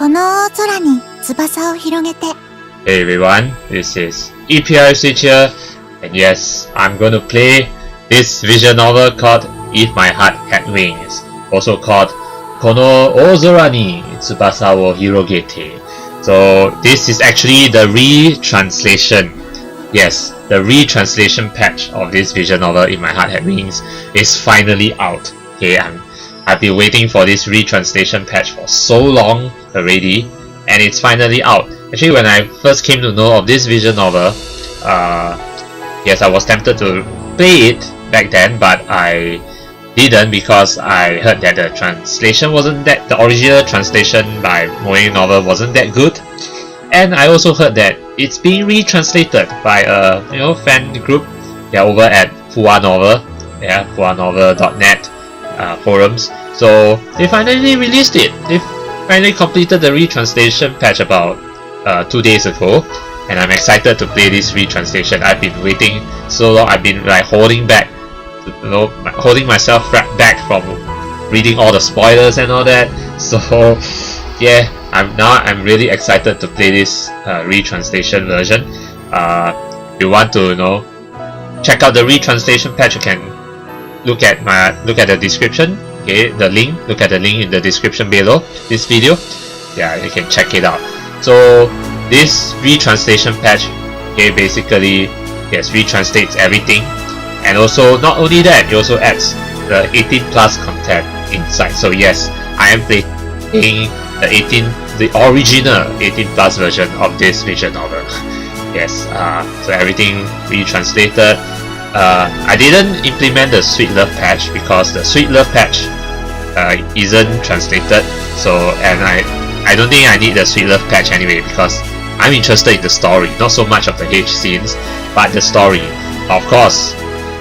この大空に翼を広げて。 Hey everyone, this is eplipswich here, and yes, I'm going to play this visual novel called If My Heart Had Wings, also called Kono Ozora ni Tsubasa wo Hirogete. So this is actually the retranslation. Yes, the retranslation patch of this visual novel If My Heart Had Wings is finally out. Okay, I've been waiting for this retranslation patch for so long already, and it's finally out. Actually, when I first came to know of this visual novel, yes, I was tempted to play it back then, but I didn't because I heard that the translation wasn't that, the original translation by Moe novel wasn't that good, and I also heard that it's being retranslated by a fan group. They're over at Fuwa Novel, yeah, fuwanovel.net forums. So they finally released it. They finally completed the retranslation patch about 2 days ago, and I'm excited to play this retranslation. I've been waiting so long. I've been like holding myself back from reading all the spoilers and all that. So yeah, I'm really excited to play this retranslation version. If you want to check out the retranslation patch, you can look at the description. Okay, look at the link in the description below this video. Yeah, you can check it out. So this retranslation patch, okay, basically retranslates everything, and also not only that, it also adds the 18 plus content inside. So yes, I am playing the original 18 plus version of this visual novel. Yes, so everything retranslated. I didn't implement the Sweet Love patch because the Sweet Love patch isn't translated. So, and I don't think I need the Sweet Love patch anyway, because I'm interested in the story, not so much of the H scenes, but the story. Of course,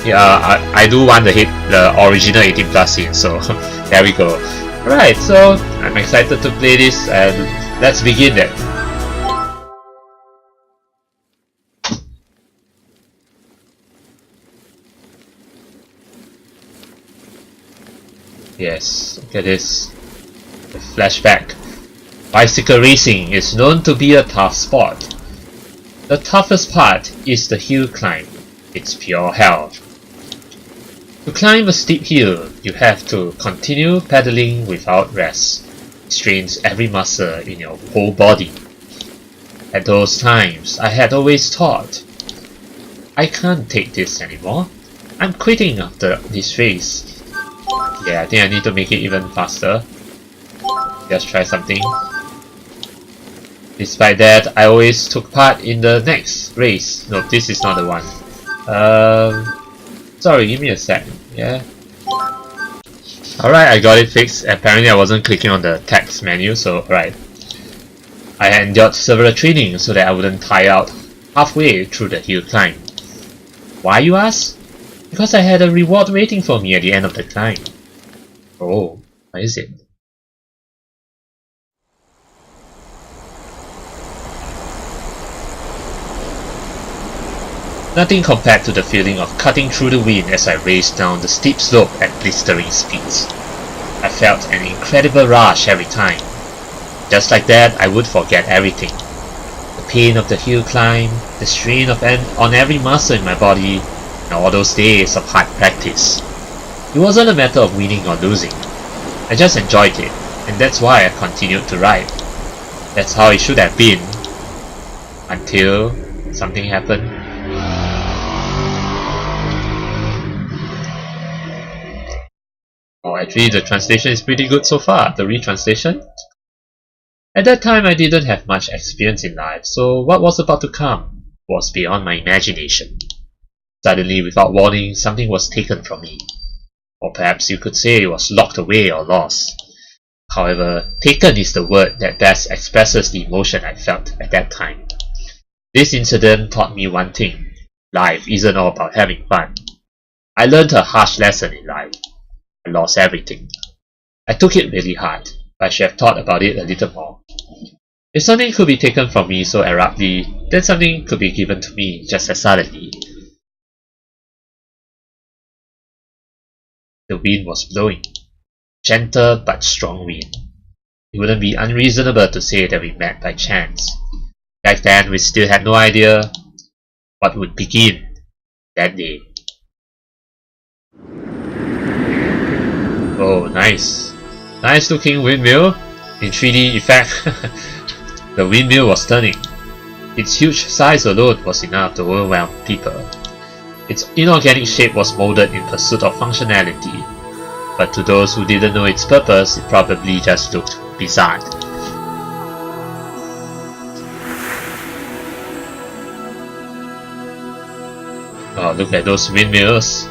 yeah, I do want the original 18 plus scene. So there we go. Alright, so I'm excited to play this, and let's begin then. Yes, look at this. The Flashback. Bicycle racing is known to be a tough sport. The toughest part is the hill climb. It's pure hell. To climb a steep hill, you have to continue pedaling without rest. It strains every muscle in your whole body. At those times, I had always thought, I can't take this anymore. I'm quitting after this race. Yeah, I think I need to make it even faster. Just try something. Despite that, I always took part in the next race. No, this is not the one. Sorry, give me a sec. Yeah. Alright, I got it fixed. Apparently I wasn't clicking on the text menu, so right. I had endured several trainings so that I wouldn't tire out halfway through the hill climb. Why, you ask? Because I had a reward waiting for me at the end of the climb. Oh, what is it? Nothing compared to the feeling of cutting through the wind as I raced down the steep slope at blistering speeds. I felt an incredible rush every time. Just like that, I would forget everything. The pain of the hill climb, the strain on every muscle in my body, and all those days of hard practice. It wasn't a matter of winning or losing. I just enjoyed it, and that's why I continued to ride. That's how it should have been. Until something happened. Oh, actually the translation is pretty good so far, the retranslation. At that time I didn't have much experience in life, so what was about to come was beyond my imagination. Suddenly, without warning, something was taken from me. Or perhaps you could say it was locked away or lost. However, taken is the word that best expresses the emotion I felt at that time. This incident taught me one thing. Life isn't all about having fun. I learned a harsh lesson in life. I lost everything. I took it really hard, but I should have thought about it a little more. If something could be taken from me so abruptly, then something could be given to me just as suddenly. The wind was blowing. Gentle but strong wind. It wouldn't be unreasonable to say that we met by chance. Back then, we still had no idea what would begin that day. Oh, nice. Nice looking windmill in 3D effect. The windmill was stunning. Its huge size alone was enough to overwhelm people. Its inorganic shape was molded in pursuit of functionality, but to those who didn't know its purpose, it probably just looked bizarre. Oh, look at those windmills.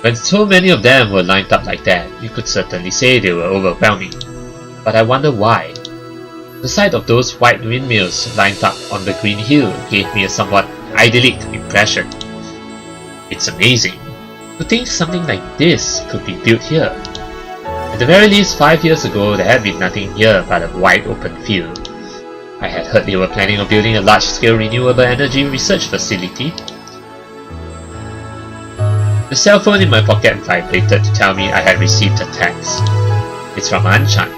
When so many of them were lined up like that, you could certainly say they were overwhelming. But I wonder why. The sight of those white windmills lined up on the green hill gave me a somewhat idyllic impression. It's amazing to think something like this could be built here. At the very least, 5 years ago, there had been nothing here but a wide open field. I had heard they were planning on building a large-scale renewable energy research facility. The cell phone in my pocket vibrated to tell me I had received a text. It's from Anchan.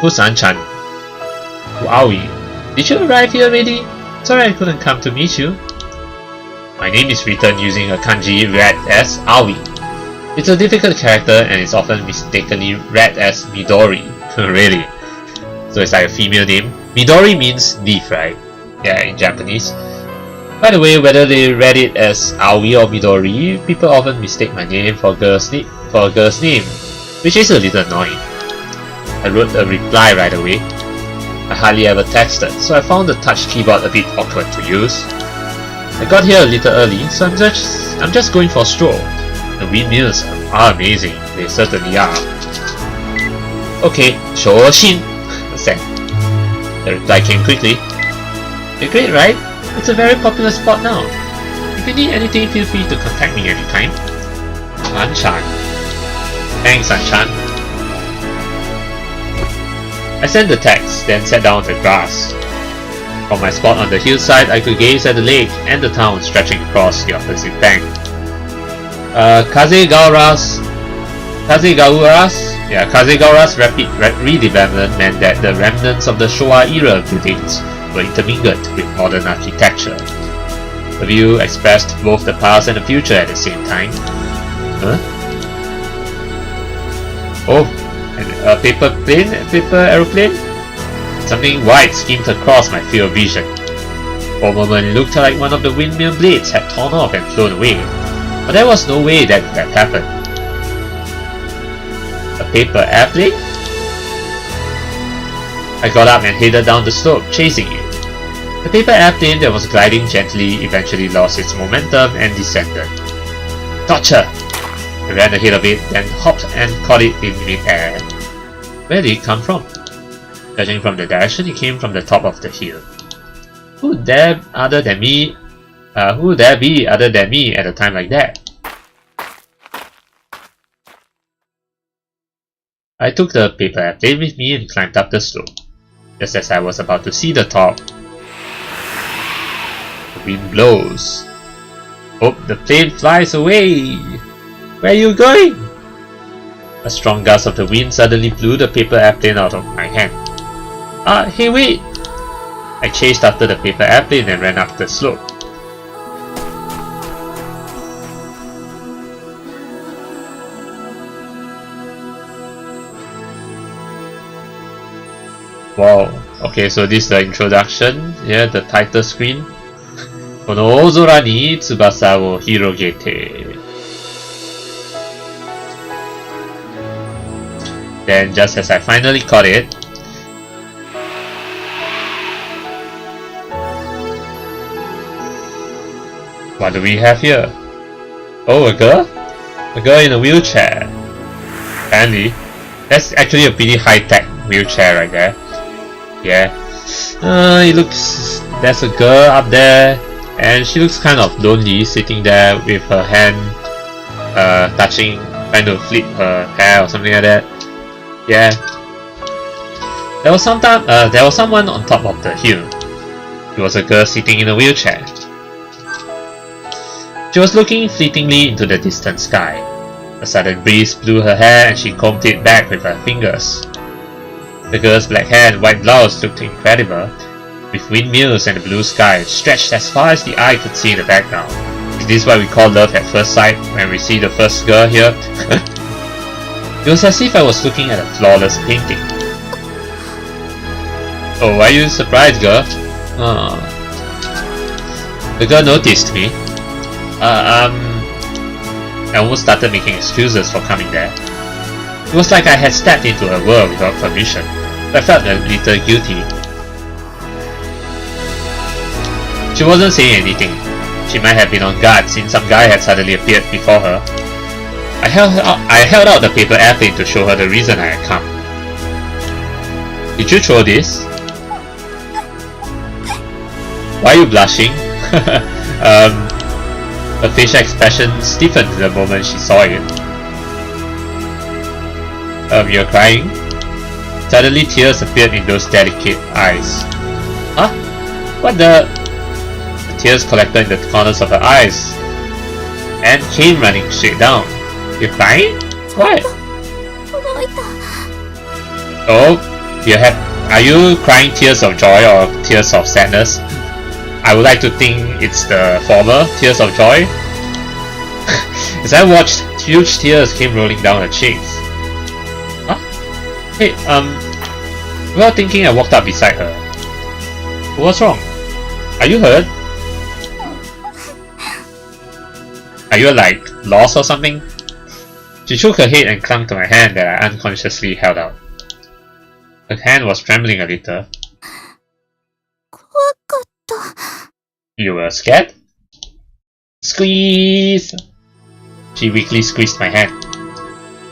Who's Anchan? Who are we? Did you arrive here already? Sorry I couldn't come to meet you. My name is written using a kanji read as Aoi. It's a difficult character and is often mistakenly read as Midori. Really? So it's like a female name. Midori means leaf, right? Yeah, in Japanese. By the way, whether they read it as Aoi or Midori, people often mistake my name for a girl's name, which is a little annoying. I wrote a reply right away. I hardly ever texted, so I found the touch keyboard a bit awkward to use. I got here a little early, so I'm just going for a stroll. The windmills are amazing, they certainly are. Okay, 小心 sent. The reply came quickly. You're great, right? It's a very popular spot now. If you need anything, feel free to contact me anytime. Anchan. Thanks, Anchan. I sent the text, then sat down on the grass. From my spot on the hillside, I could gaze at the lake and the town stretching across the opposite bank. Kazegaura's rapid redevelopment meant that the remnants of the Showa era buildings were intermingled with modern architecture. The view expressed both the past and the future at the same time. Huh? Oh, a paper aeroplane? Something white skimmed across my field of vision. For a moment it looked like one of the windmill blades had torn off and flown away, but there was no way that could have happened. A paper airplane? I got up and headed down the slope, chasing it. The paper airplane that was gliding gently eventually lost its momentum and descended. Gotcha! I ran ahead of it, then hopped and caught it in mid-air. Where did it come from? Judging from the direction, it came from the top of the hill. Who would there be other than me at a time like that? I took the paper airplane with me and climbed up the slope. Just as I was about to see the top, the wind blows. Oh, the plane flies away! Where are you going? A strong gust of the wind suddenly blew the paper airplane out of my hand. Hey wait! I chased after the paper airplane and ran up the slope. Wow, okay, so this is the introduction, yeah, the title screen. この大空に翼を広げて. Then just as I finally caught it, what do we have here? Oh, a girl? A girl in a wheelchair. Apparently, that's actually a pretty high-tech wheelchair right there. Yeah. It looks... There's a girl up there, and she looks kind of lonely, sitting there with her hand trying to flip her hair or something like that. Yeah. There was someone on top of the hill. It was a girl sitting in a wheelchair. She was looking fleetingly into the distant sky. A sudden breeze blew her hair and she combed it back with her fingers. The girl's black hair and white blouse looked incredible, with windmills and the blue sky stretched as far as the eye could see in the background. Is this why we call love at first sight when we see the first girl here? It was as if I was looking at a flawless painting. Oh, why are you surprised, girl? Oh. The girl noticed me. I almost started making excuses for coming there. It was like I had stepped into a world without permission, but I felt a little guilty. She wasn't saying anything. She might have been on guard since some guy had suddenly appeared before her. I held out the paper airplane to show her the reason I had come. Did you throw this? Why are you blushing? Her facial expression stiffened the moment she saw it. You're crying? Suddenly tears appeared in those delicate eyes. Huh? What the? The tears collected in the corners of her eyes and came running straight down. You're crying? What? Oh, are you crying tears of joy or tears of sadness? I would like to think it's the former, tears of joy. As I watched, huge tears came rolling down her cheeks. Huh? Hey, without thinking, I walked up beside her. What's wrong? Are you hurt? Are you like lost or something? She shook her head and clung to my hand that I unconsciously held out. Her hand was trembling a little. You were scared? Squeeze! She weakly squeezed my hand.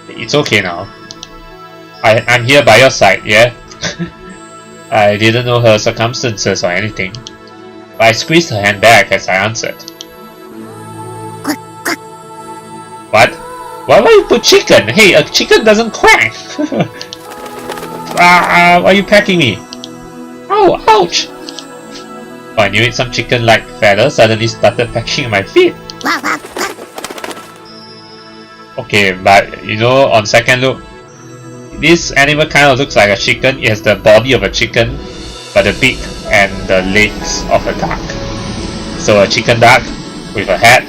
It's okay now. I'm here by your side, yeah? I didn't know her circumstances or anything, but I squeezed her hand back as I answered. What? Why would you put chicken? Hey, a chicken doesn't quack! Why are you pecking me? Oh, ouch! Oh, I knew it, some chicken-like feather suddenly started pecking my feet. Okay, but you know, on second look, this animal kind of looks like a chicken. It has the body of a chicken, but the beak and the legs of a duck. So a chicken duck with a hat.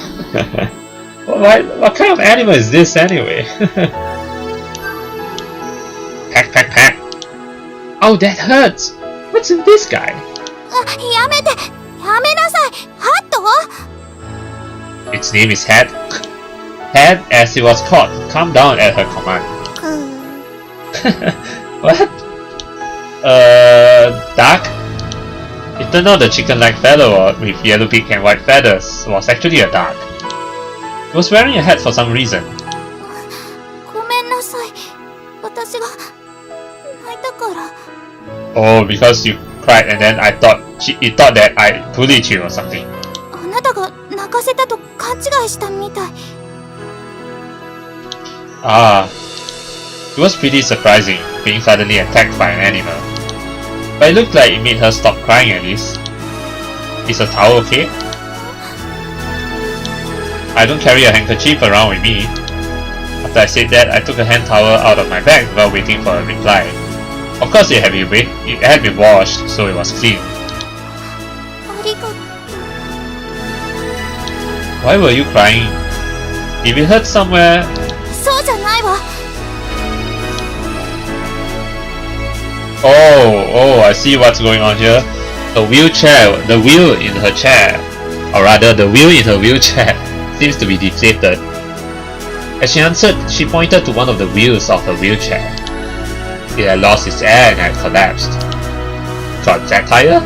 What kind of animal is this anyway? Peck, peck, peck. Oh, that hurts! What's in this guy? Its name is Hat. Hat, as it was called, calmed down at her command. What? Duck? It turned out the chicken-like fellow with yellow beak and white feathers was actually a duck. It was wearing a hat for some reason. Oh, because you cried and then it thought that I bullied you or something. Ah, it was pretty surprising being suddenly attacked by an animal. But it looked like it made her stop crying at least. Is a towel okay? I don't carry a handkerchief around with me. After I said that, I took a hand towel out of my bag without waiting for a reply. Of course it had been washed, so it was clean. Why were you crying? If it hurt somewhere... Oh, I see what's going on here. The wheel in her chair, or rather the wheel in her wheelchair, seems to be deflated. As she answered, she pointed to one of the wheels of her wheelchair. It had lost its air and had collapsed. Got that tire?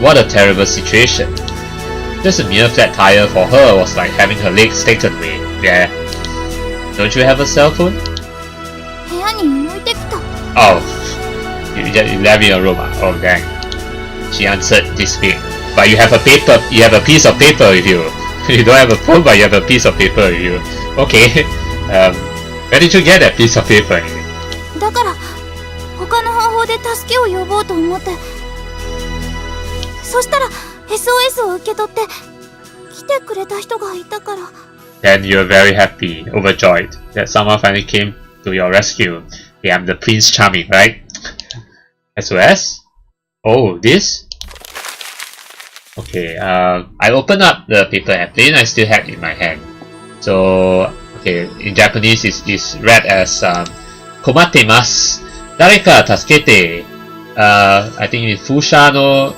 What a terrible situation. Just a mere flat tire for her was like having her legs taken away. Yeah. Don't you have a cell phone? Oh, you left me a room. Oh dang. She answered this way. But you have a piece of paper with you. You don't have a phone, but you have a piece of paper with you. Okay. Where did you get that piece of paper? 他の方法で助けを呼ぼうと思って。そしたら SOS を受け取って来てくれた人がいたから。 Then you're very happy, overjoyed that someone finally came to your rescue. Yeah, I'm the Prince Charming, right? SOS? Oh, this? Okay, I opened up the paper airplane I still had in my hand. So, okay, in Japanese it's read as Komatemasu, Dareka tasukete. I think it's Fusha no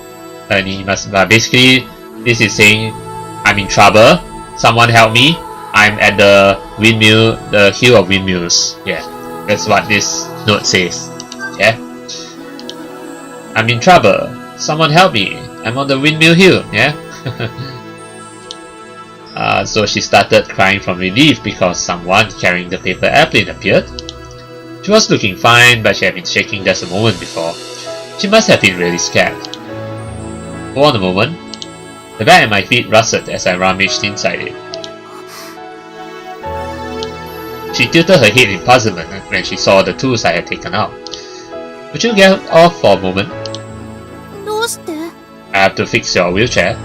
nimasu. Basically, this is saying I'm in trouble. Someone help me. I'm at the windmill, the hill of windmills. Yeah, that's what this note says. Yeah, I'm in trouble. Someone help me. I'm on the windmill hill. Yeah. So she started crying from relief because someone carrying the paper airplane appeared. She was looking fine, but she had been shaking just a moment before. She must have been really scared. Hold on a moment. The bag at my feet rustled as I rummaged inside it. She tilted her head in puzzlement when she saw the tools I had taken out. Would you get off for a moment? どうして？ I have to fix your wheelchair.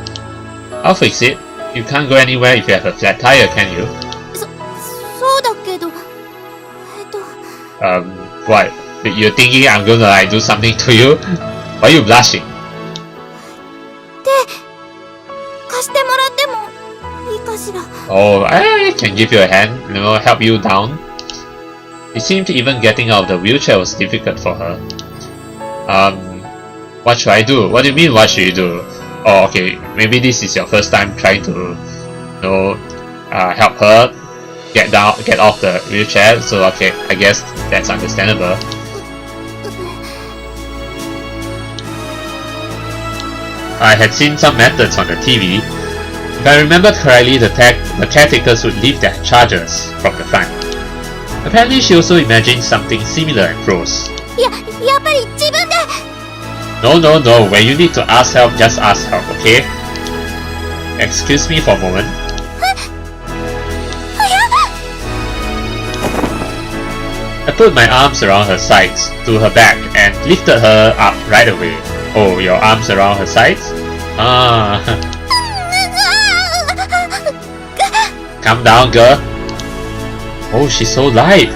I'll fix it. You can't go anywhere if you have a flat tire, can you? そうだけど、What? You're thinking I'm gonna like do something to you? Why are you blushing? 貸してもらってもいいかしら。 Oh, I can give you a hand, help you down. It seemed even getting out of the wheelchair was difficult for her. What should I do? What do you mean, what should you do? Oh, okay, maybe this is your first time trying to, help her get off the wheelchair, so okay, I guess that's understandable. I had seen some methods on the TV. If I remembered correctly, the caretakers would leave their chargers from the front. Apparently, she also imagined something similar and froze. やっぱり自分で。 No, when you need to ask help, just ask help, okay? Excuse me for a moment. I put my arms around her sides, to her back, and lifted her up right away. Oh, your arms around her sides? Ah. Calm down, girl. Oh, she's so light.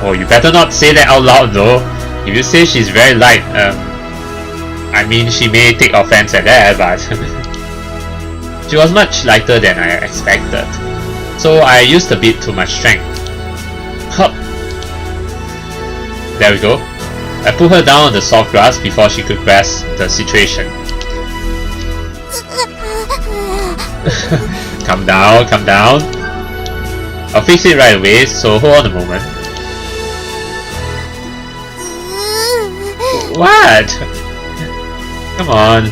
Oh, you better not say that out loud though. If you say she's very light, I mean, she may take offense at that, but she was much lighter than I expected. So I used a bit too much strength. Hup. There we go. I put her down on the soft grass before she could grasp the situation. Calm down. I'll fix it right away, so hold on a moment. What? Come on.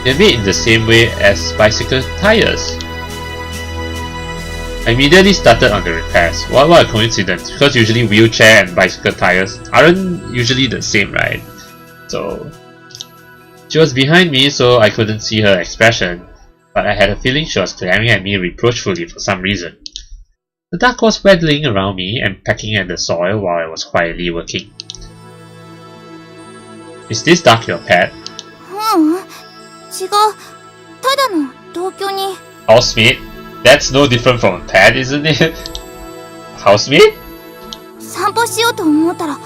They're made in the same way as bicycle tires. I immediately started on the repairs. What a coincidence, because usually wheelchair and bicycle tires aren't usually the same, right? So she was behind me, so I couldn't see her expression, but I had a feeling she was glaring at me reproachfully for some reason. The duck was waddling around me and pecking at the soil while I was quietly working. Is this duck your pet? 違う。ただの同居人。 Housemate? That's no different from a pet, isn't it? Housemate? 散歩しようと思ったら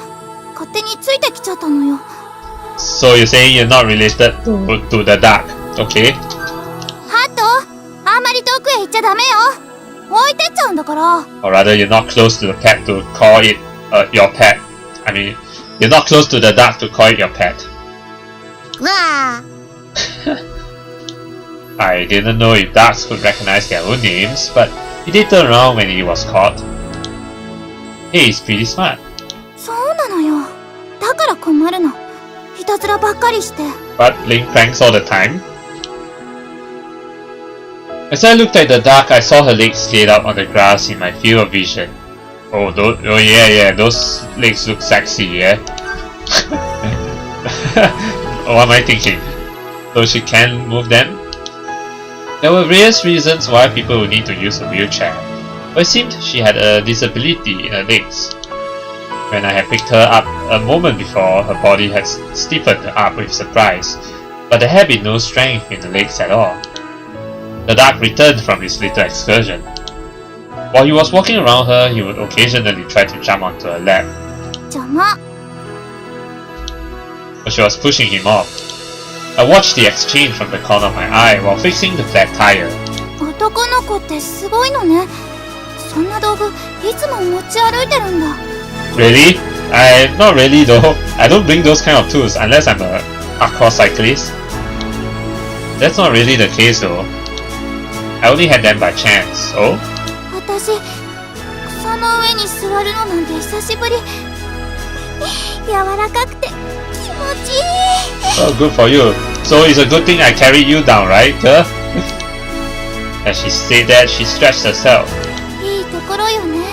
勝手についてきちゃったのよ。 So you're saying you're not related to the duck, okay? ハト、あんまり遠くへ行っちゃダメよ。置いてっちゃうんだから。 Or rather, you're not close to the pet to call it your pet. I mean, you're not close to the duck to call it your pet. わあ。 I didn't know if ducks could recognize their own names, but he did turn around when he was caught. Hey, he's pretty smart. そうなのよ。だから困るの。いたずらばっかりして。 But playing pranks all the time? As I looked at the duck, I saw her legs laid out on the grass in my field of vision. Oh yeah, those legs look sexy, yeah? What am I thinking? So she can move them? There were various reasons why people would need to use a wheelchair, but it seemed she had a disability in her legs. When I had picked her up a moment before, her body had stiffened up with surprise, but there had been no strength in the legs at all. The dog returned from his little excursion. While he was walking around her, he would occasionally try to jump onto her lap, 邪魔。 but she was pushing him off. I watched the exchange from the corner of my eye while fixing the flat tire. 男の子ってすごいのね。そんな道具いつも持ち歩いてるんだ。 Really? Not really though. I don't bring those kind of tools unless I'm a hardcore cyclist. That's not really the case though. I only had them by chance. Oh? 私、草の上に座るのなんて久しぶり。柔らかくて気持ちいい。 Oh, good for you. So it's a good thing I carried you down, right, girl? As she said that, she stretched herself. いいところよね。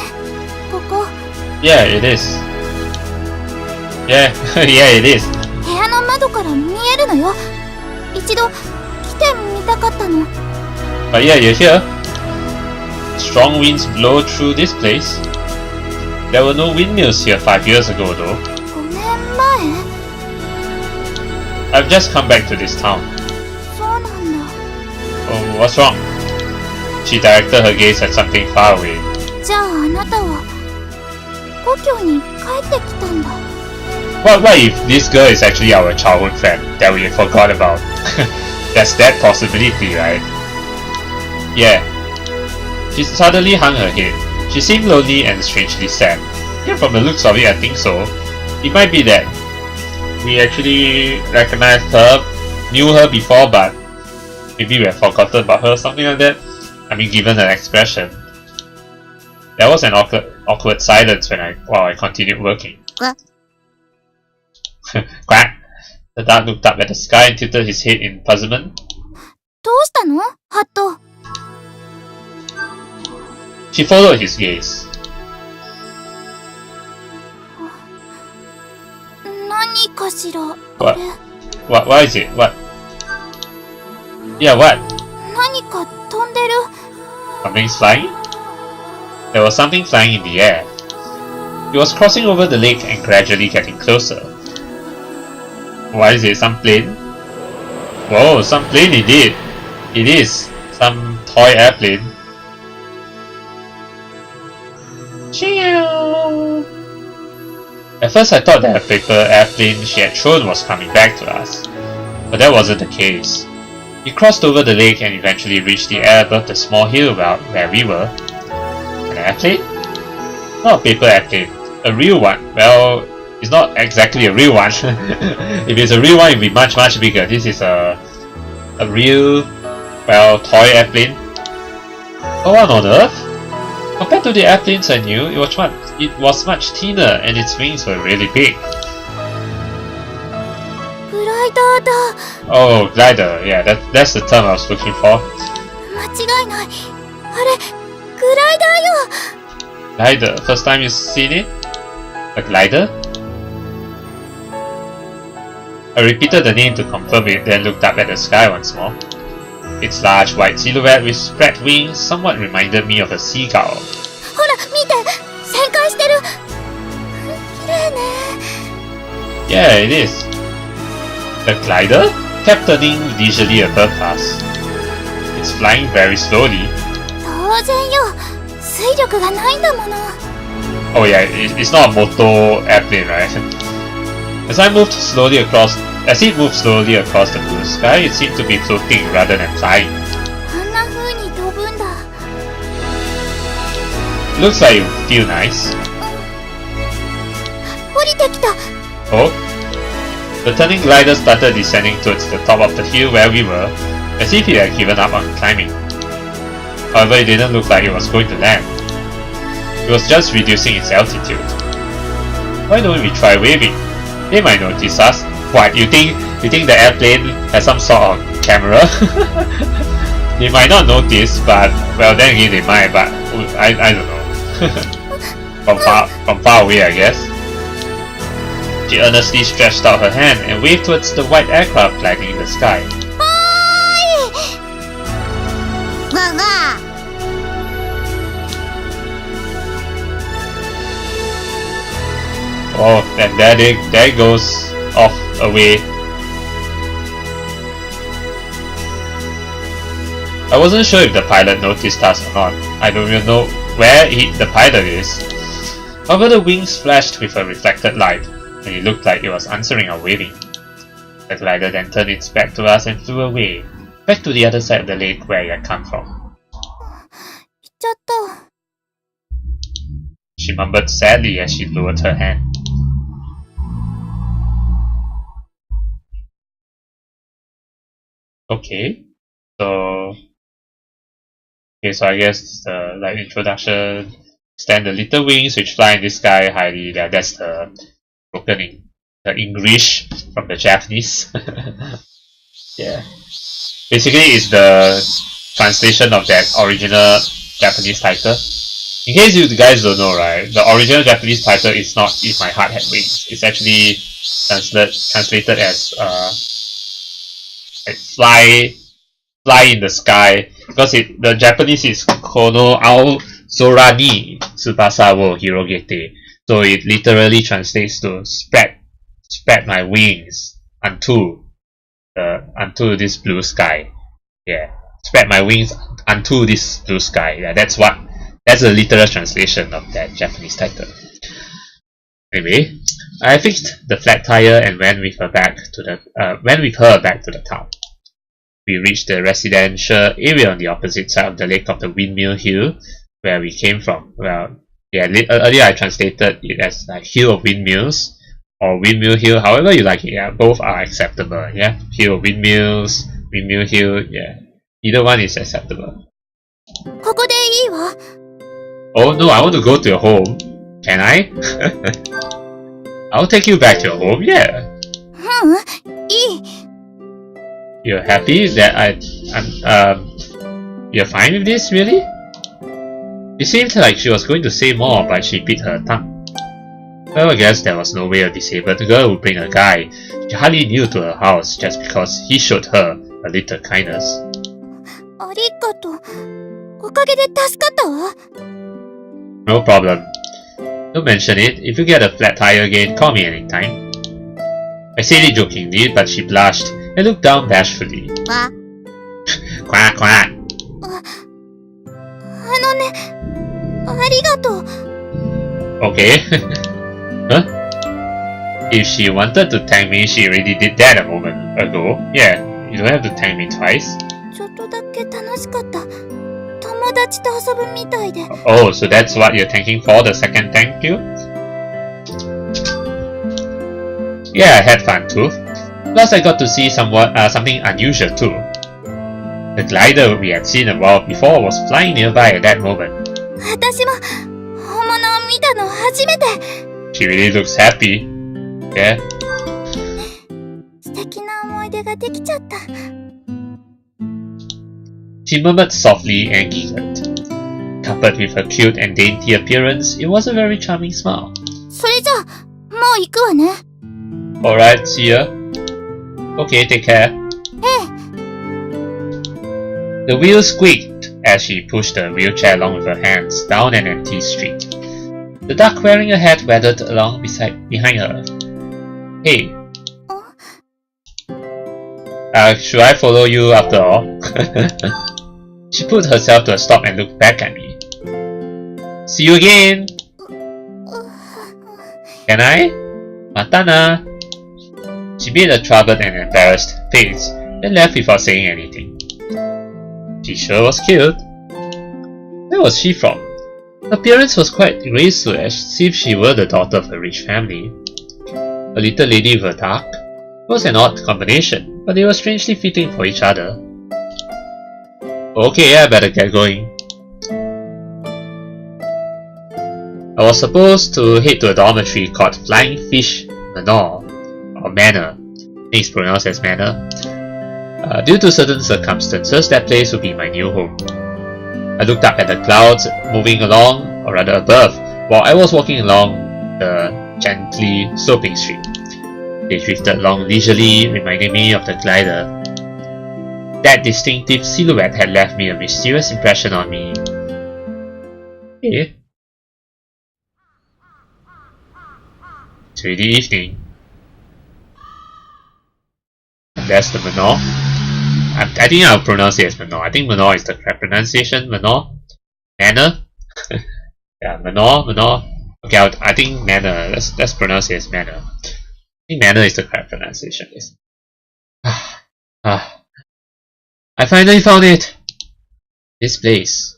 ここ。 Yeah, it is. Yeah, yeah, it is. 部屋の窓から見えるのよ。一度来てみたかったの。 But yeah, you're here. Strong winds blow through this place. There were no windmills here 5 years ago though. 5年前。 I've just come back to this town. そうなんだ。 Oh, what's wrong? She directed her gaze at something far away. じゃああなたは故郷に帰ってきたんだ。 What if this girl is actually our childhood friend that we forgot about? That's that possibility, right? Yeah. She suddenly hung her head. She seemed lonely and strangely sad. Yeah, from the looks of it, I think so. It might be that we actually recognized her, knew her before, but maybe we have forgotten about her, something like that. I mean, given her expression. There was an awkward silence while I continued working. Quack. Quack! The dog looked up at the sky and tilted his head in puzzlement. どうしたのハット。 She followed his gaze. 何かしら。 What? What is it? What? Yeah, what? 何か飛んでる。 Something's flying? There was something flying in the air. It was crossing over the lake and gradually getting closer. What is it? Some plane? Whoa, some plane indeed. It is. Some toy airplane. Cheew! At first I thought that a paper airplane she had thrown was coming back to us. But that wasn't the case. It crossed over the lake and eventually reached the air above the small hill where we were. An airplane? Not a paper airplane. A real one. Well, it's not exactly a real one. If it's a real one, it'd be much bigger. This is a real, well, toy airplane. Oh, what on earth? Compared to the airplanes I knew, it was much thinner and its wings were really big. グライダーだ。 Oh, glider. Yeah, that's the term I was looking for. 間違いない。あれ、グライダーよ。 Glider. First time you've seen it? A glider? I repeated the name to confirm it, then looked up at the sky once more. Its large white silhouette with spread wings somewhat reminded me of a seagull. ほら、見て。旋回してる。綺麗ね。 Yeah, it is. The glider kept turning leisurely above us. It's flying very slowly. 当然よ。水力がないんだもの。 Oh yeah, it's not a motor airplane, right? As it moved slowly across the blue sky, it seemed to be floating rather than flying. あんな風に飛ぶんだ。 Looks like it would feel nice. 降りてきた。 Oh? The turning glider started descending towards the top of the hill where we were, as if it had given up on climbing. However, it didn't look like it was going to land. It was just reducing its altitude. Why don't we try waving? They might notice us. What, you think the airplane has some sort of camera? They might not notice, but well then again they might, but I don't know. from far away, I guess. She earnestly stretched out her hand and waved towards the white aircraft gliding in the sky. わわ。 「Oh, and there it goes off away. I wasn't sure if the pilot noticed us or not. I don't even know where the pilot is. However, the wings flashed with a reflected light, and it looked like it was answering our waving. The glider then turned its back to us and flew away, back to the other side of the lake where it had come from. She mumbled sadly as she lowered her hand. Okay, so I guess like introduction. Stand the little wings which fly in the sky highly. That's the the English from the Japanese. Yeah, basically it's the translation of that original Japanese title. In case you guys don't know, right, the original Japanese title is not "If My Heart Had Wings." It's actually translated as like fly in the sky, because the Japanese is Kono ao sora ni tsubasa wo hirogete, so it literally translates to spread my wings unto this blue sky. Yeah, spread my wings unto this blue sky. Yeah, that's the literal translation of that Japanese title. Anyway, I fixed the flat tire and went with her back to the town. We reached the residential area on the opposite side of the lake of the Windmill Hill, where we came from. Well, yeah, earlier I translated it as like Hill of Windmills or Windmill Hill, however you like it. Yeah, both are acceptable. Yeah, Hill of Windmills, Windmill Hill. Yeah, either one is acceptable. Oh no, I want to go to your home. Can I? I'll take you back to your home. Yeah. You're happy that you're fine with this, really? It seemed like she was going to say more, but she bit her tongue. Well, I guess there was no way a disabled girl would bring a guy she hardly knew to her house just because he showed her a little kindness. No problem. Don't mention it. If you get a flat tire again, call me anytime. I said it jokingly, but she blushed and looked down bashfully. Quack quack. Okay. Huh? If she wanted to thank me, she already did that a moment ago. Yeah, you don't have to thank me twice. Oh, so that's what you're thanking for, the second thank you? Yeah, I had fun too. Plus I got to see something unusual too. The glider we had seen a while before was flying nearby at that moment. She really looks happy. Yeah. She murmured softly and giggled. Coupled with her cute and dainty appearance, it was a very charming smile. Alright, see ya. Okay, take care. The wheels squeaked as she pushed the wheelchair along with her hands down an empty street. The duck wearing a hat waddled along behind her. Hey. Should I follow you after all? She put herself to a stop and looked back at me. See you again! Can I? Matana! She made a troubled and embarrassed face, then left without saying anything. She sure was cute. Where was she from? Her appearance was quite graceful, as if she were the daughter of a rich family. A little lady with a duck? It was an odd combination, but they were strangely fitting for each other. Okay, I better get going. I was supposed to head to a dormitory called Flying Fish Manor, or Manor. I think it's pronounced as Manor. Due to certain circumstances, that place would be my new home. I looked up at the clouds moving along, or rather above, while I was walking along the gently sloping street. They drifted along leisurely, reminding me of the glider. That distinctive silhouette had left me a mysterious impression on me. Hey. It's already evening. That's the manor. I think I'll pronounce it as manor. I think manor is the correct pronunciation. Manor? Manor? Yeah, manor. Okay, I think manor. Let's pronounce it as manor. I think manor is the correct pronunciation. Yes. I finally found it! This place.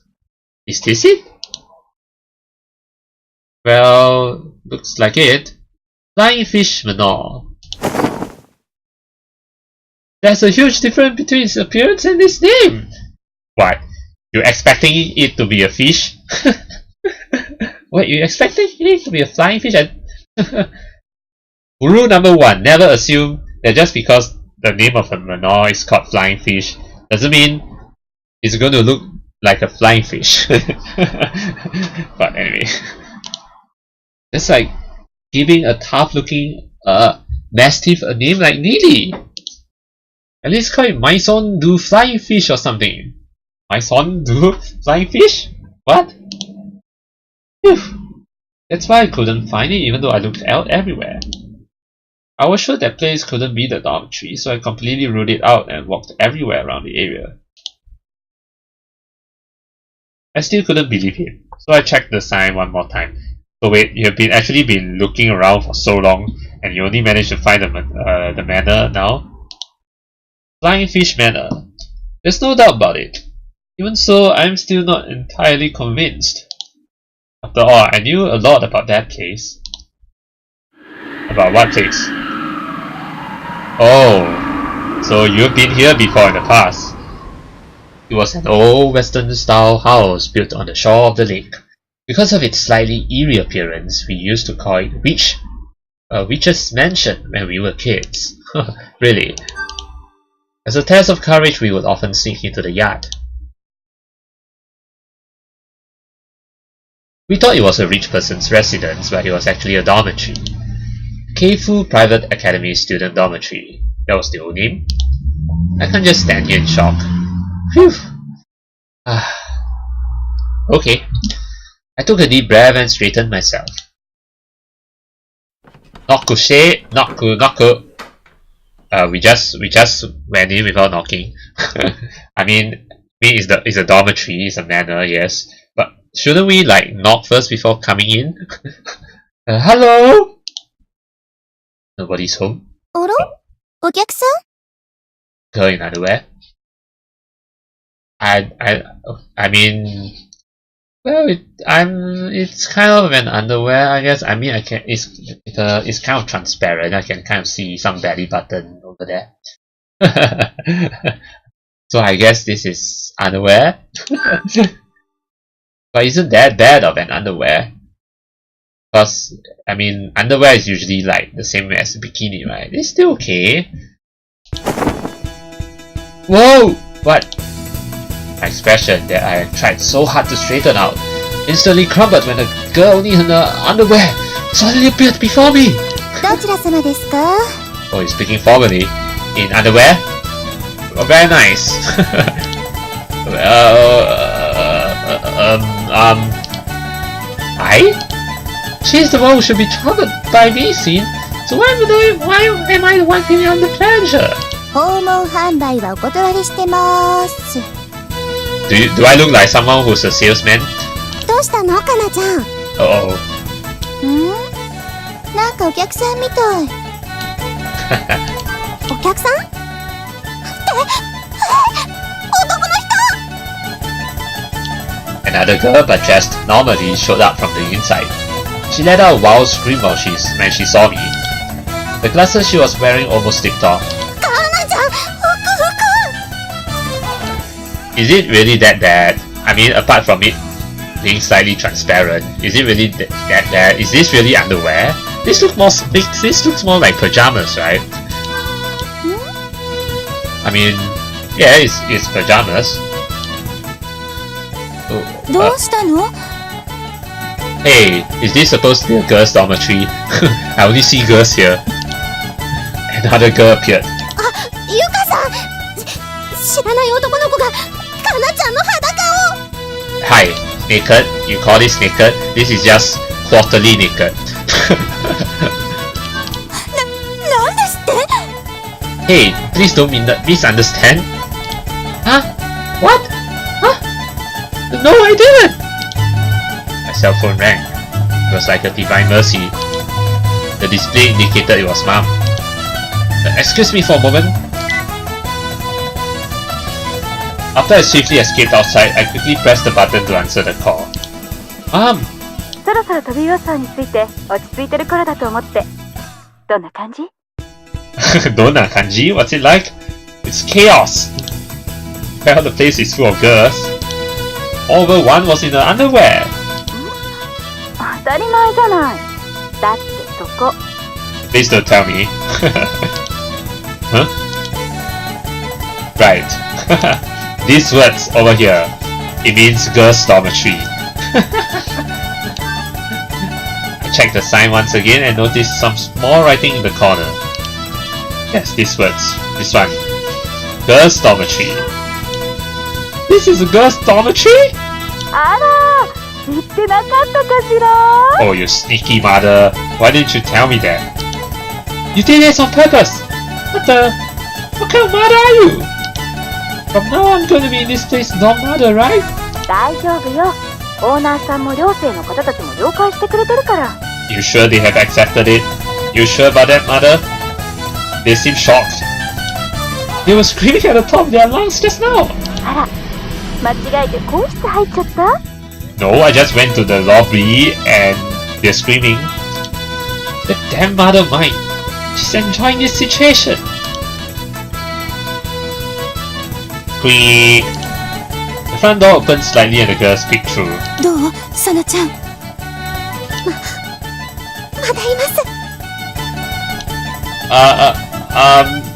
Is this it? Well, looks like it. Flying Fish Manor. There's a huge difference between its appearance and its name! What? You're expecting it to be a fish? What, you're expecting it to be a flying fish? Rule number 1, never assume that just because the name of a manor is called Flying Fish doesn't mean it's going to look like a flying fish. But anyway, it's like giving a tough looking mastiff a name like Neely. At least call it Maison du Flying Fish or something. Maison du Flying Fish? What? Phew. That's why I couldn't find it even though I looked out everywhere. I was sure that place couldn't be the dormitory, so I completely ruled it out and walked everywhere around the area. I still couldn't believe him, so I checked the sign one more time. So wait, you have actually been looking around for so long, and you only managed to find the manor now? Flying Fish Manor. There's no doubt about it. Even so, I'm still not entirely convinced. After all, I knew a lot about that place. About what place? Oh, so you've been here before in the past. It was an old Western-style house built on the shore of the lake. Because of its slightly eerie appearance, we used to call it Witch's Mansion when we were kids. Really. As a test of courage, we would often sneak into the yard. We thought it was a rich person's residence, but it was actually a dormitory. Keifu Private Academy Student Dormitory. That was the old name. I can't just stand here in shock. Phew. Okay. I took a deep breath and straightened myself. Knock. We just went in without knocking. I mean it's a dormitory, it's a manor, yes. But shouldn't we like knock first before coming in? Hello? Nobody's home. Girl in underwear. I mean, well, it's kind of an underwear, I guess. I mean, it's kind of transparent. I can kind of see some belly button over there. So I guess this is underwear. But isn't that bad of an underwear? Because, I mean, underwear is usually like the same as a bikini, right? It's still okay. Whoa! What? My expression that I had tried so hard to straighten out instantly crumbled when a girl only in her underwear suddenly appeared before me. Oh, he's speaking formally. In underwear? Oh, very nice. I? She's the one who should be troubled by me, seen. So why am I the one feeling on the pleasure? Do I look like someone who's a salesman? Uh-oh. Another girl, but dressed normally, showed up from the inside. She let out a wild scream when she saw me. The glasses she was wearing almost slipped off. Is it really that bad? I mean, apart from it being slightly transparent, is it really that bad? Is this really underwear? This looks more like pajamas, right? I mean, yeah, it's pajamas. Hey, is this supposed to be a girls' dormitory? I only see girls here. Another girl appeared. Hi, naked? You call this naked? This is just quarterly naked. Hey, please don't misunderstand. Huh? What? Huh? No, I didn't! My cell phone rang. It was like a divine mercy. The display indicated it was Mom. Excuse me for a moment. After I swiftly escaped outside, I quickly pressed the button to answer the call. Mom! そろそろ飛び噂について落ち着いてる頃だと思って。どんな感じ? Donna Kanji, what's it like? It's chaos! Well, the place is full of girls. Over one was in her underwear. 当たり前じゃない。だってそこ。Please don't tell me. Huh? Right. These words over here. It means girls' dormitory. I checked the sign once again and noticed some small writing in the corner. Yes, these words. This one. Girls' dormitory. This is a girls' dormitory? あら、言ってなかったかしら? Oh, you sneaky mother. Why didn't you tell me that? You did this on purpose. What kind of mother are you? From now I'm going to be in this place dorm mother, right? 大丈夫よ。オーナーさんも寮生の方たちも了解してくれてるから。You sure they have accepted it? You sure about that, mother? They seem shocked. They were screaming at the top of their lungs just now. あら、間違えて更衣室入っちゃった? No, I just went to the lobby and they're screaming. The damn mother of mine. She's enjoying this situation. Creak. The front door opened slightly and the girls peeked through. どうサナちゃん。まだいます。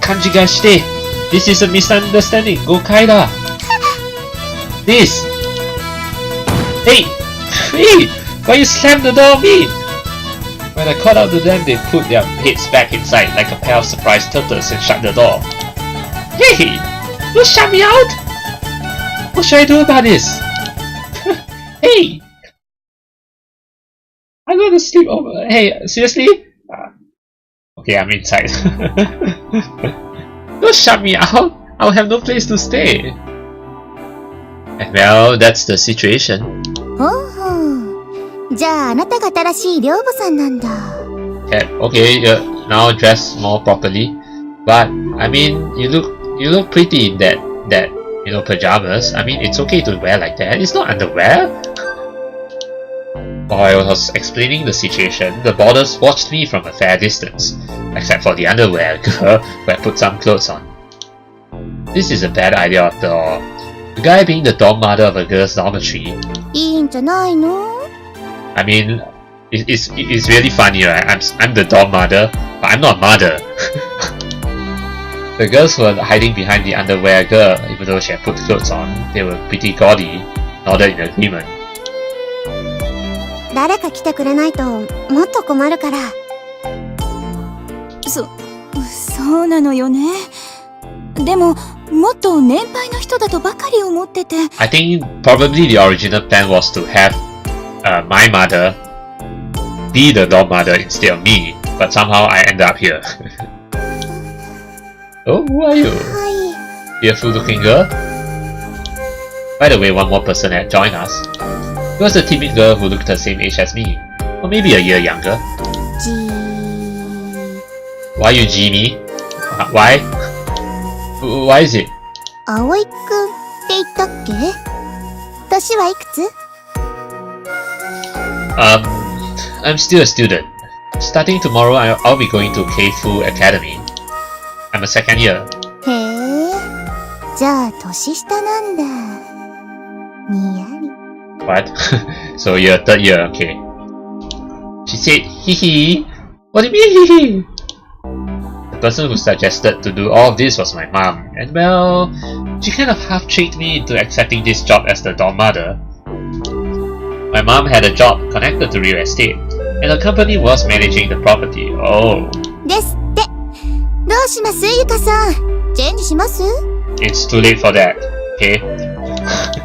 Kanji ga shite. This is a misunderstanding. Gokai da. This. Hey! Hey! Why you slammed the door on me? When I called out to them, they put their heads back inside like a pair of surprised turtles and shut the door. Hey! You shut me out? What should I do about this? Hey! I'm gonna sleep over. Hey, seriously? Okay, I'm inside. Don't shut me out. I'll have no place to stay. And well, that's the situation. ほうほう。じゃああなたが新しい寮母さんなんだ。Okay, you're now dressed more properly. But I mean, you look pretty in that pajamas. I mean, it's okay to wear like that. It's not underwear. While I was explaining the situation, the boarders watched me from a fair distance, except for the underwear girl who had put some clothes on. This is a bad idea after all. The guy being the dorm mother of a girl's dormitory. いいんじゃないの? I mean, it's really funny, right? I'm the dorm mother, but I'm not a mother. The girls were hiding behind the underwear girl, even though she had put clothes on. They were pretty gaudy, nodded in agreement. 誰か来てくれないともっと困るから。そうなのよね。でももっと年配の人だとばかり思ってて。I think probably the original plan was to have my mother be the dorm mother instead of me, but somehow I ended up here. Oh, who are you? Hi. Beautiful looking girl? By the way, one more person had joined us. It was a timid girl who looked the same age as me, or maybe a year younger. Why you G me? Why? Why is it? 葵くんって言ったっけ? 年はいくつ? I'm still a student. Starting tomorrow, I'll be going to Keifu Academy. I'm a second year. へえ、じゃあ年下なんだ。にやり。What? So you're a third year, okay. She said, hee hee. What do you mean hee hee? The person who suggested to do all of this was my mom, and well, she kind of half tricked me into accepting this job as the dorm mother. My mom had a job connected to real estate, and the company was managing the property. Oh. ですって。どうしますゆかさん。チェンジします? It's too late for that, okay?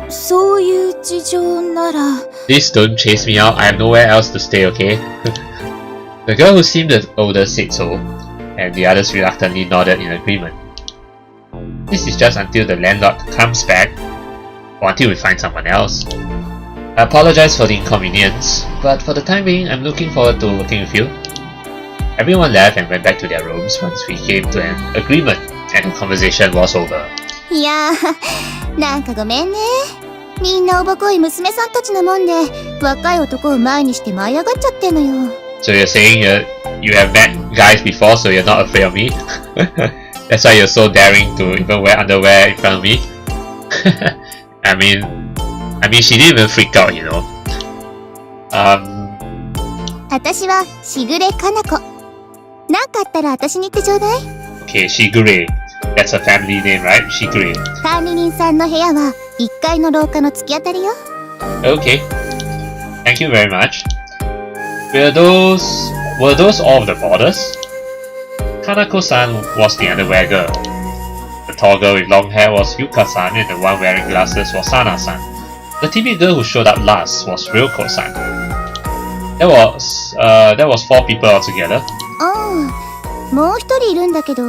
そういう事情なら。 Please don't chase me out. I have nowhere else to stay, okay? The girl who seemed the older said so. and the others reluctantly nodded in agreement. This is just until the landlord comes back, or until we find someone else. I apologize for the inconvenience, but for the time being, I'm looking forward to working with you. Everyone left and went back to their rooms once we came to an agreement, and the conversation was over. いやー、なんかごめんね。みんなおぼこい娘さんたちのもんで、若い男を前にして舞い上がっちゃってんのよ。So you're saying you have met guys before, so you're not afraid of me? That's why you're so daring to even wear underwear in front of me? I mean, she didn't even freak out, you know. 私はしぐれかな子。なんかあったら私に言ってちょうだい。Okay, Shigure. That's a family name, right? Shigure. 管理人さんの部屋は1階の廊下の突き当たりよ。Okay. Thank you very much. Were those all of the boarders? Kanako-san was the underwear girl. The tall girl with long hair was Yuka-san, and the one wearing glasses was Sana-san. The timid girl who showed up last was Ryoko-san. There was 4 people altogether. もう一人いるんだけど、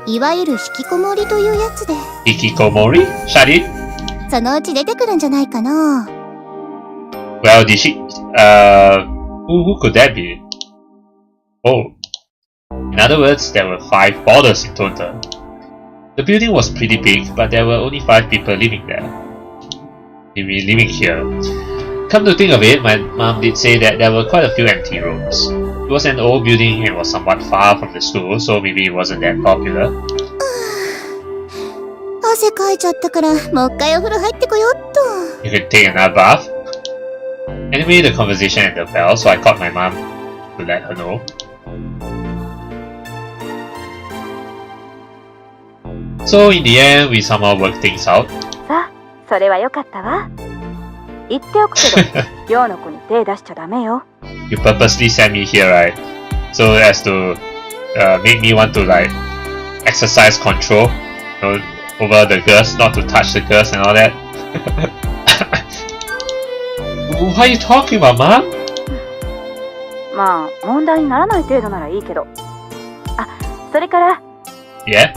いわゆる引きこもりというやつで。Hikikomori? Shari? そのうち出てくるんじゃないかな。Well, did she? Who could that be? Oh. In other words, there were 5 boarders in total. The building was pretty big, but there were only 5 people living there. Living here. Come to think of it, my mom did say that there were quite a few empty rooms. It was an old building and was somewhat far from the school, so maybe it wasn't that popular. 汗かいちゃったから、もう一回お風呂入ってこよっと。You could take another bath. Anyway, the conversation ended well, so I called my mom to let her know. So in the end, we somehow worked things out. さあ、それはよかったわ。言っておくけど、寮の子に手出しちゃダメよ。You purposely sent me here, right? So as to make me want to like exercise control, you know, over the girls, not to touch the girls and all that. What are you talking about, Mom? まあ、問題にならない程度ならいいけど。あ、それから。Yeah?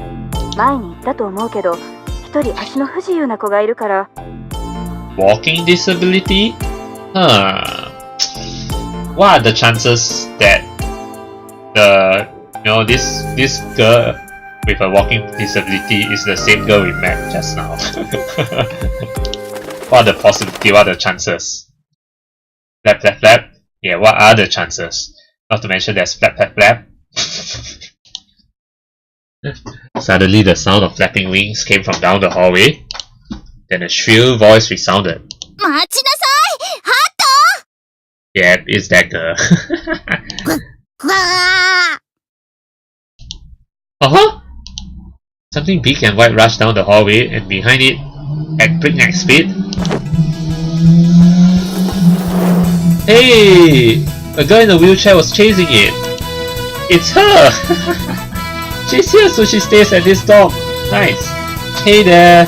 前に言ったと思うけど、一人足の不自由な子がいるから。Walking disability? Huh. What are the chances that this girl with a walking disability is the same girl we met just now? What are the possibility? What are the chances? Flap, flap, flap. Yeah, what are the chances? Not to mention there's flap, flap, flap. Suddenly the sound of flapping wings came from down the hallway. Then a shrill voice resounded. 待ちなさい、ハ Yeah, it's that girl. わー Uh-huh! Something big and white rushed down the hallway, and behind it, at breakneck speed... Hey! A girl in a wheelchair was chasing it! It's her! She's here, so she stays at this dock. Nice. Hey there!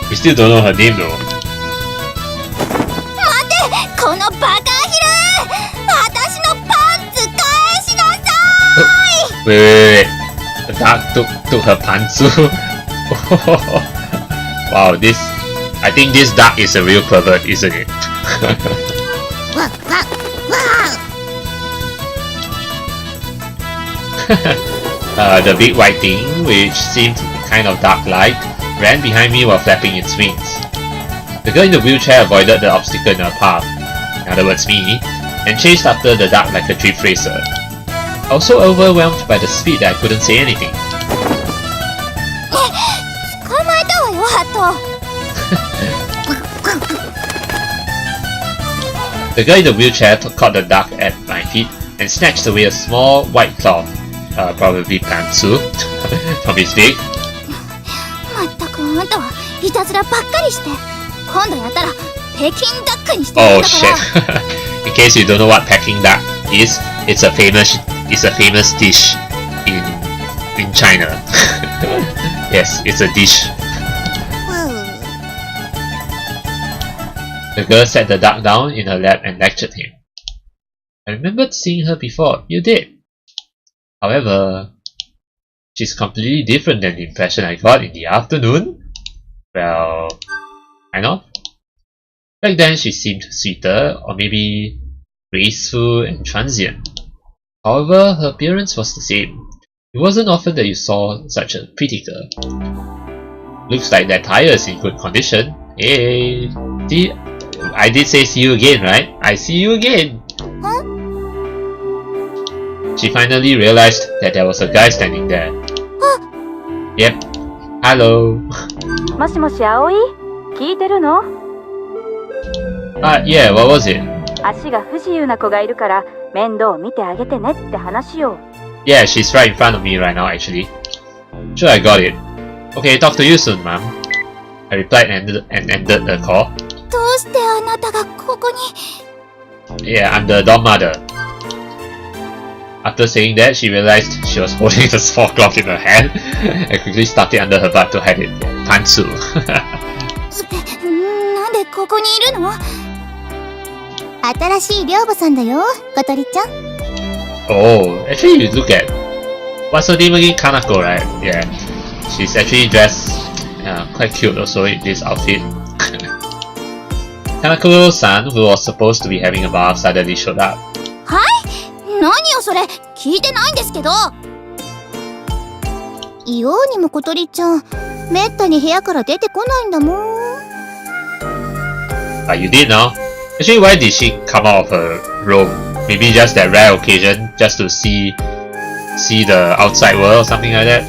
We still don't know her name though. 待て、このバカアヒル、私のパンツ返しなさい。 Wait. The duck took her pantsu. Wow, I think this duck is a real pervert, isn't it? The big white thing, which seemed kind of duck-like, ran behind me while flapping its wings. The girl in the wheelchair avoided the obstacle in her path, in other words me, and chased after the duck like a drift racer. I was so overwhelmed by the speed that I couldn't say anything. 捕まえたわよ、ハト。 The girl in the wheelchair caught the duck at my feet and snatched away a small white cloth, probably pantsu, from his beak. まったくあんたはいたずらばっかりして、今度やったら北京ダックにしてるん Oh だから。 shit! In case you don't know what Peking duck is, it's a famous dish in China. Yes, it's a dish. The girl set the duck down in her lap and lectured him. I remembered seeing her before. You did. However, she's completely different than the impression I got in the afternoon. Well, kind of. Back then she seemed sweeter, or maybe graceful and transient. However, her appearance was the same. It wasn't often that you saw such a pretty girl. Looks like that tire is in good condition. Hey, see, I did say see you again, right? I see you again. Huh? She finally realized that there was a guy standing there. Yep. Hello. もしもし葵聞いてるの Yeah, what was it? 足が不自由な子がいるから面倒を見てあげてねって話よ Yeah, she's right in front of me right now actually. Sure, I got it. Okay, talk to you soon, ma'am. I replied and ended the call. どうしてあなたがここに Yeah, I'm the dorm mother. After saying that, she realized she was holding the small cloth in her hand and quickly stuck it under her butt to hide it. Pantsu. なんでここにいるの新しい寮母さんだよ、小鳥ちゃん。Oh, actually you look at... What's her name again? Kanako, right? Yeah. She's actually dressed quite cute also in this outfit. Kanako-san, who was supposed to be having a bath, suddenly showed up. 何よそれ、聞いてないんですけど。ようにも小鳥ちゃん、めったに部屋から出てこないんだもん。You did now? Actually, why did she come out of her room? Maybe just that rare occasion, just to see the outside world or something like that?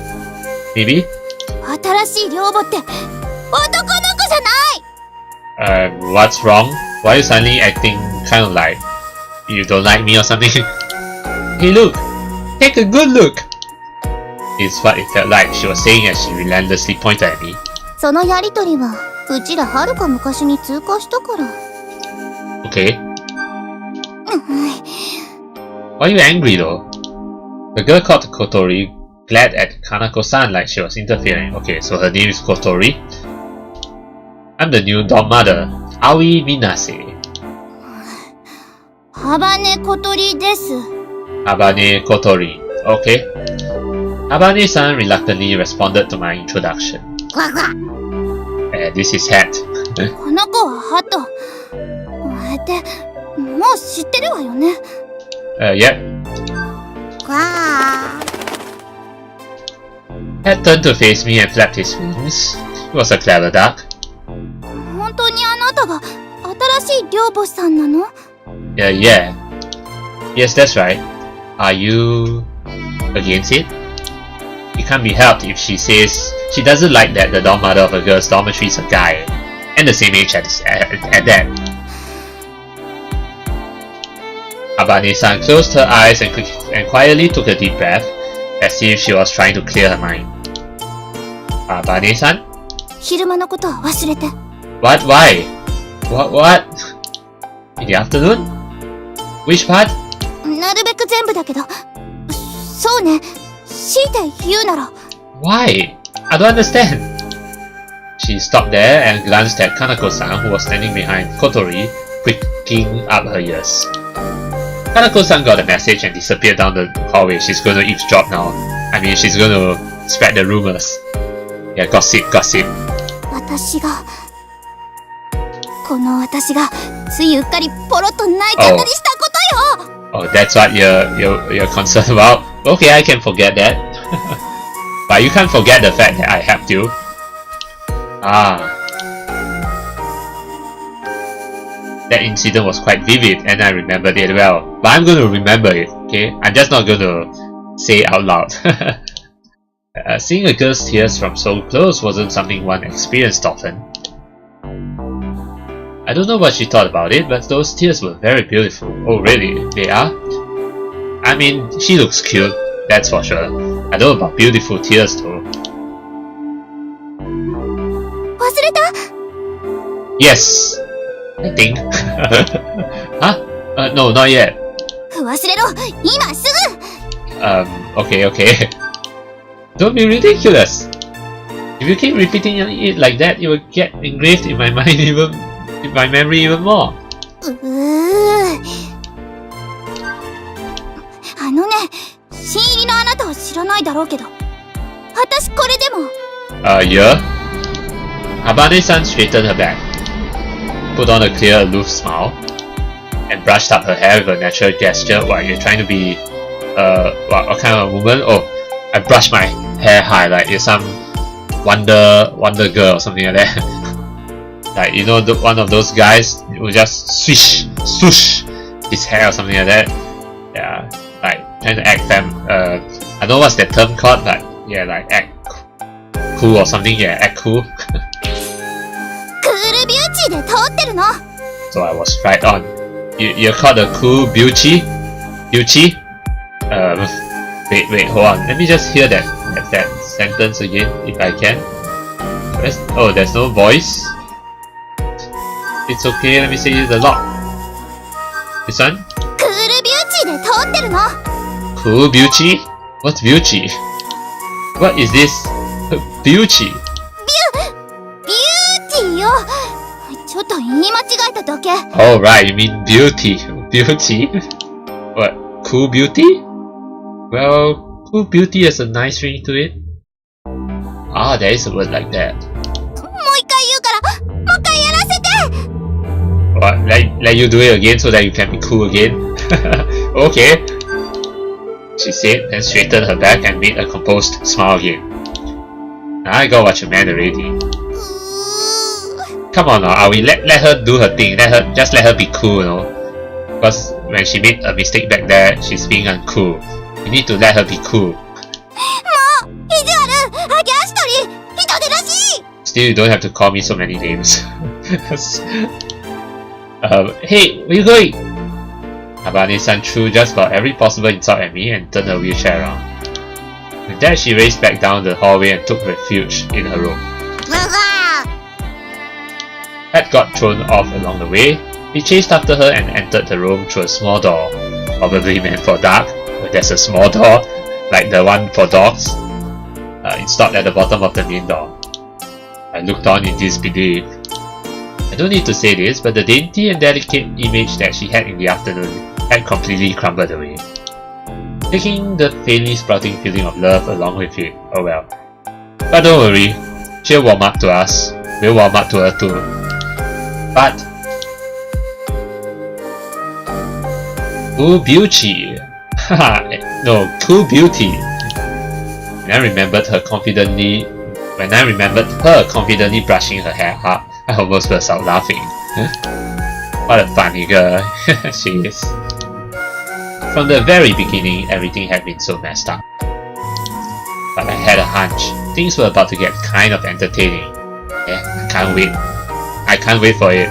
Maybe? 新しい寮母って男の子じゃない。What's wrong? Why are you suddenly acting kind of like you don't like me or something? Hey look! Take a good look! Is what it felt like she was saying as she relentlessly pointed at me. そのやりとりはうちらはるか昔に通過したから。Okay. Why are you angry though? The girl called Kotori glared at Kanako-san like she was interfering. Okay, so her name is Kotori. I'm the new dorm mother, Aoi Minase. ハバネ小鳥です。Habane Kotori. Okay. Habane-san reluctantly responded to my introduction. わわ。This is Hat. この子はハト。ってもう知ってるわよね。Yep. わあ。Hat turned to face me and flapped his wings. He was a clever duck. 本当にあなたが新しい寮母さんなの？ Yeah. Yes, that's right. Are you against it? It can't be helped if she says she doesn't like that the dorm mother of a girl's dormitory is a guy, and the same age at that. Habane-san closed her eyes and quietly took a deep breath, as if she was trying to clear her mind. Habane-san? 昼間のことは忘れて。What? Why? What? In the afternoon? Which part? なるべく全部だけど。そうね。強いて言うなら。Why? I don't understand. She stopped there and glanced at Kanako-san, who was standing behind Kotori, pricking up her ears. Kanako-san got the message and disappeared down the hallway. She's going to eavesdrop now. I mean, she's going to spread the rumors. Yeah, gossip. この私がついうっかりポロッと泣いちゃったりしたことよ。Oh, that's what you're concerned about? Okay, I can forget that. But you can't forget the fact that I helped you. That incident was quite vivid and I remembered it well. But I'm going to remember it, okay? I'm just not going to say it out loud. Seeing a girl's tears from so close wasn't something one experienced often. I don't know what she thought about it, but those tears were very beautiful. Oh really? They are? I mean, she looks cute, that's for sure. I don't know about beautiful tears though. 忘れた？ Yes, I think. Huh? No, not yet. 忘れろ、今すぐ。Okay. Don't be ridiculous. If you keep repeating it like that, it will get engraved in my mind in my memory even more. あのね、新入りのあな知らないだろうけど、私これでも。Yeah? Habane-san straightened her back, put on a clear, aloof smile, and brushed up her hair with a natural gesture. What, you're trying to be, what kind of woman? Oh, I brushed my hair high, like you're some wonder girl or something like that. Like, you know, one of those guys who just swoosh his hair or something like that. Yeah, like trying to act I don't know what's that term called, but yeah, like act cool or something. Yeah, act cool. クールビューティーで通ってるの。 So I was right on. You're called a cool beauty? Beauty? Wait, hold on. Let me just hear that sentence again, if I can. Oh, there's no voice. It's okay, let me say it a lot. This one? クールビューティーで通ってるの。 Cool beauty? What's beauty? What is this? Beauty? ビューティーよ。ちょっと言い間違えただけ。 Oh right, you mean beauty. Beauty? What? Cool beauty? Well, cool beauty has a nice ring to it. Ah, there is a word like that. もう一回言うから、もう一回やらせて。 What? Let you do it again so that you can be cool again? Okay. She said, then straightened her back and made a composed smile again. Now I got what you meant already. Come on now, Aoi, let her do her thing. Just let her be cool, you know. Because when she made a mistake back there, she's being uncool. You need to let her be cool. もう意地悪、アゲハシトリ、人でらしい。 Still, you don't have to call me so many names. Hey, where you going? Habane-san threw just about every possible insult at me and turned her wheelchair around. With that, she raced back down the hallway and took refuge in her room. Pat got thrown off along the way. He chased after her and entered the room through a small door, probably meant for dark, but there's a small door, like the one for dogs, installed at the bottom of the main door. I looked on in disbelief. I don't need to say this, but the dainty and delicate image that she had in the afternoon had completely crumbled away, taking the faintly sprouting feeling of love along with it. Oh well. But don't worry, she'll warm up to us. We'll warm up to her too. But cool beauty. No, cool beauty. When I remembered her confidently brushing her hair up, I almost burst out laughing. What a funny girl she is. From the very beginning, everything had been so messed up. But I had a hunch. Things were about to get kind of entertaining. Yeah, I can't wait for it.